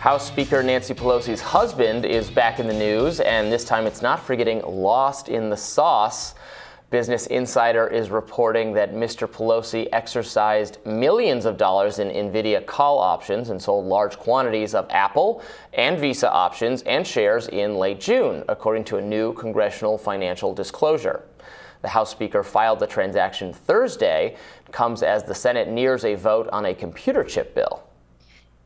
House Speaker Nancy Pelosi's husband is back in the news, and this time it's not for getting lost in the sauce. Business Insider is reporting that Mr. Pelosi exercised millions of dollars in NVIDIA call options and sold large quantities of Apple and Visa options and shares in late June, according to a new congressional financial disclosure. The House Speaker filed the transaction Thursday. It comes as the Senate nears a vote on a computer chip bill.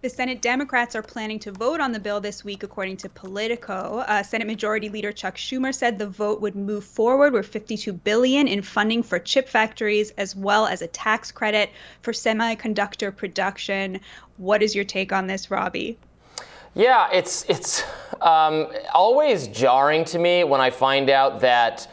The Senate Democrats are planning to vote on the bill this week, according to Politico. Senate Majority Leader Chuck Schumer said the vote would move forward with $52 billion in funding for chip factories, as well as a tax credit for semiconductor production. What is your take on this, Robbie? Yeah, it's always jarring to me when I find out that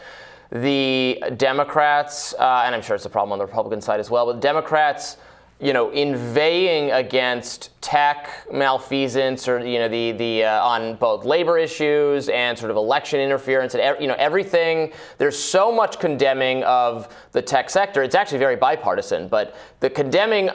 the Democrats, and I'm sure it's a problem on the Republican side as well, but Democrats, inveighing against tech malfeasance or, on both labor issues and sort of election interference and, everything. There's so much condemning of the tech sector. It's actually very bipartisan, but the condemning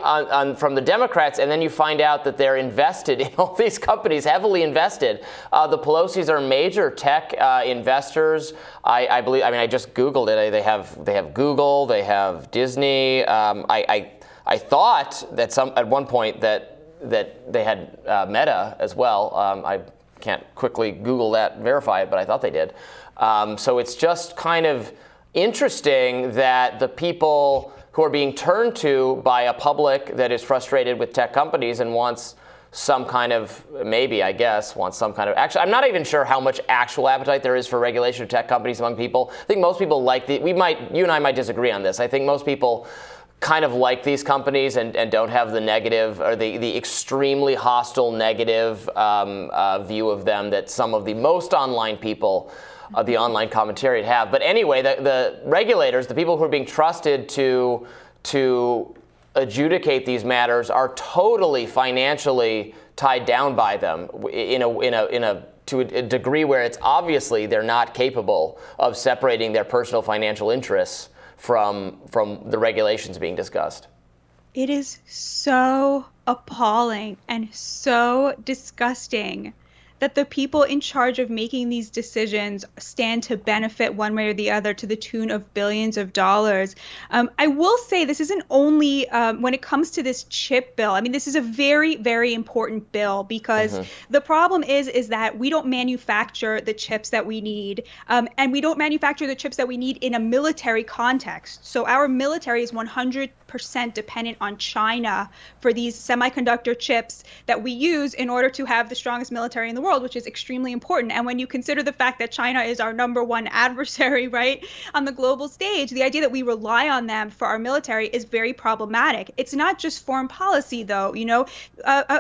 from the Democrats, and then you find out that they're invested in all these companies, heavily invested. The Pelosis are major tech investors. I believe, I just Googled it. They have Google, they have Disney. I thought that at one point that they had Meta as well. I can't quickly Google that, verify it, but I thought they did. So it's just kind of interesting that the people who are being turned to by a public that is frustrated with tech companies and wants some kind of, actually, I'm not even sure how much actual appetite there is for regulation of tech companies among people. I think most people you and I might disagree on this. I think most people kind of like these companies and don't have the negative or the extremely hostile negative view of them that some of the most online people, the online commentariat have. But anyway, the regulators, the people who are being trusted to adjudicate these matters, are totally financially tied down by them to a degree where it's obviously they're not capable of separating their personal financial interests from the regulations being discussed. It is so appalling and so disgusting that the people in charge of making these decisions stand to benefit one way or the other to the tune of billions of dollars. I will say this isn't only when it comes to this chip bill. This is a very, very important bill because the problem is that we don't manufacture the chips that we need, and we don't manufacture the chips that we need in a military context. So our military is 100% dependent on China for these semiconductor chips that we use in order to have the strongest military in the world, which is extremely important. And when you consider the fact that China is our number one adversary, right, on the global stage, the idea that we rely on them for our military is very problematic. It's not just foreign policy, though.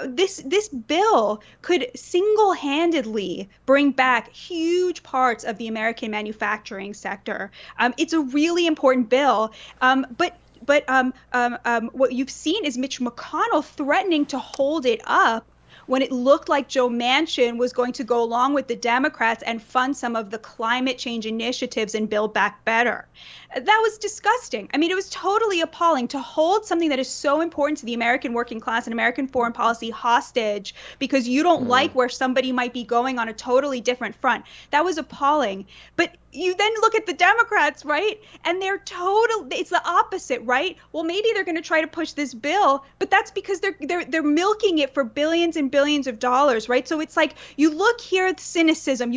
This bill could single-handedly bring back huge parts of the American manufacturing sector. It's a really important bill, but what you've seen is Mitch McConnell threatening to hold it up when it looked like Joe Manchin was going to go along with the Democrats and fund some of the climate change initiatives and Build Back Better. That was disgusting. It was totally appalling to hold something that is so important to the American working class and American foreign policy hostage because you don't like where somebody might be going on a totally different front. That was appalling. But you then look at the Democrats, right? And it's the opposite, right? Well, maybe they're going to try to push this bill, but that's because they're milking it for billions and billions of dollars, right? So it's like you look here at cynicism,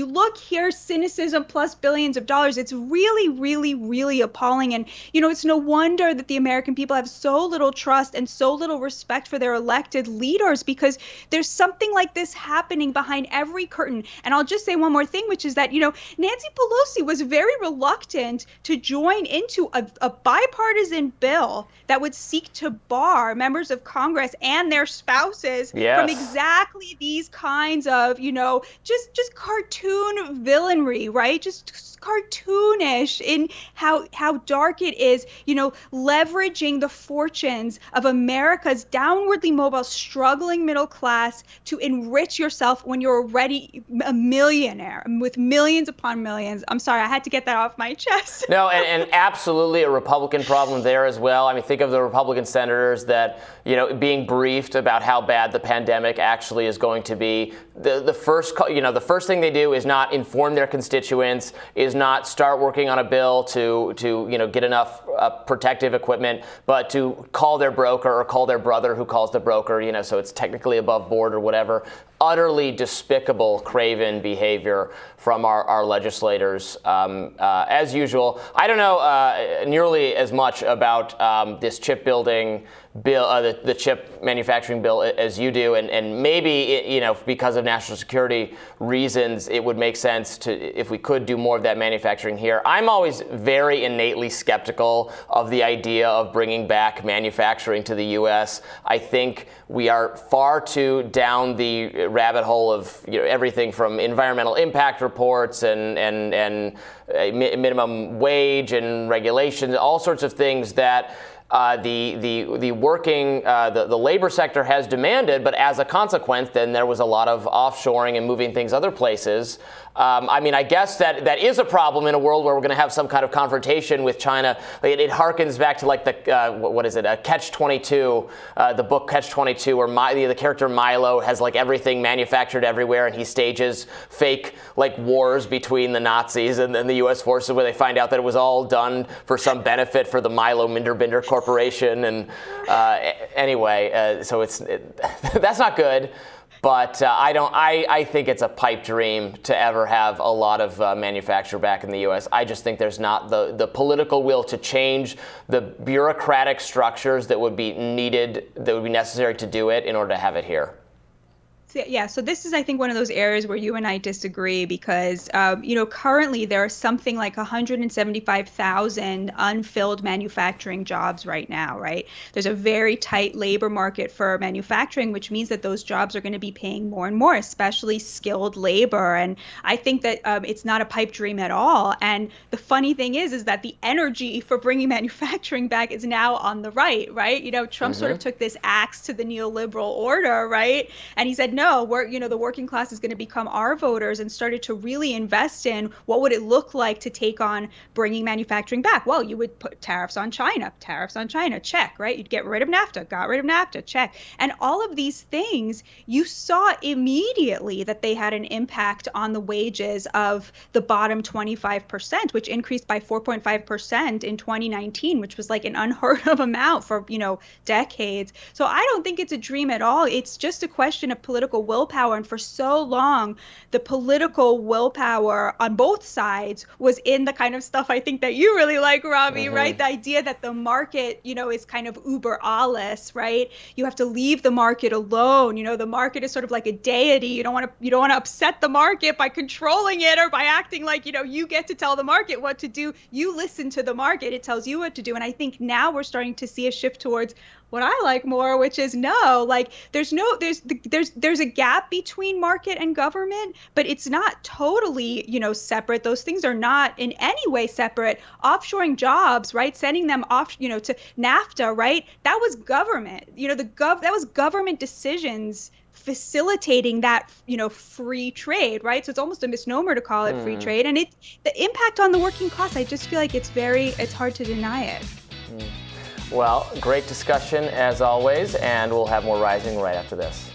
plus billions of dollars. It's really, really, really appalling. And, it's no wonder that the American people have so little trust and so little respect for their elected leaders because there's something like this happening behind every curtain. And I'll just say one more thing, which is that, Nancy Pelosi was very reluctant to join into a bipartisan bill that would seek to bar members of Congress and their spouses from exactly these kinds of, just cartoon villainry, right? Just cartoonish in how dark it is, leveraging the fortunes of America's downwardly mobile, struggling middle class to enrich yourself when you're already a millionaire with millions upon millions. I'm sorry. sorry, I had to get that off my chest. No, and absolutely a Republican problem there as well. I mean, think of the Republican senators that, being briefed about how bad the pandemic actually is going to be. The first thing they do is not inform their constituents, is not start working on a bill to get enough protective equipment, but to call their broker or call their brother who calls the broker, so it's technically above board or whatever. Utterly despicable, craven behavior from our legislators. As usual, I don't know nearly as much about this chip building bill, the chip manufacturing bill, as you do, and maybe because of national security reasons, it would make sense if we could do more of that manufacturing here. I'm always very innately skeptical of the idea of bringing back manufacturing to the U.S. I think we are far too down the rabbit hole of everything from environmental impact reports and minimum wage and regulations, all sorts of things that the labor sector has demanded, but as a consequence, then there was a lot of offshoring and moving things other places. I guess that is a problem in a world where we're going to have some kind of confrontation with China. It harkens back to the Catch-22, the book Catch-22, where the character Milo has everything manufactured everywhere, and he stages fake wars between the Nazis and the U.S. forces, where they find out that it was all done for some benefit for the Milo Minderbinder Corporation. And so that's not good. But I think it's a pipe dream to ever have a lot of manufacture back in the U.S. I just think there's not the political will to change the bureaucratic structures that would be needed, that would be necessary to do it in order to have it here. Yeah, so this is, I think, one of those areas where you and I disagree because, currently there are something like 175,000 unfilled manufacturing jobs right now, right? There's a very tight labor market for manufacturing, which means that those jobs are going to be paying more and more, especially skilled labor. And I think that it's not a pipe dream at all. And the funny thing is that the energy for bringing manufacturing back is now on the right? Trump sort of took this axe to the neoliberal order, right? And he said, no, the working class is going to become our voters, and started to really invest in what would it look like to take on bringing manufacturing back. Well, you would put tariffs on China, check, right? You'd get rid of NAFTA, got rid of NAFTA, check. And all of these things, you saw immediately that they had an impact on the wages of the bottom 25%, which increased by 4.5% in 2019, which was an unheard of amount for, decades. So I don't think it's a dream at all. It's just a question of political willpower. And for so long, the political willpower on both sides was in the kind of stuff I think that you really like, Robbie, right? The idea that the market, is kind of uber alles, right? You have to leave the market alone. The market is sort of like a deity. You don't want to upset the market by controlling it or by acting like, you get to tell the market what to do. You listen to the market. It tells you what to do. And I think now we're starting to see a shift towards what I like more, which is there's a gap between market and government, but it's not totally, separate. Those things are not in any way separate. Offshoring jobs, right? Sending them off, to NAFTA, right? That was government, that was government decisions facilitating that, free trade, right? So it's almost a misnomer to call it free trade. And the impact on the working class, I just feel like it's hard to deny it. Well, great discussion as always, and we'll have more Rising right after this.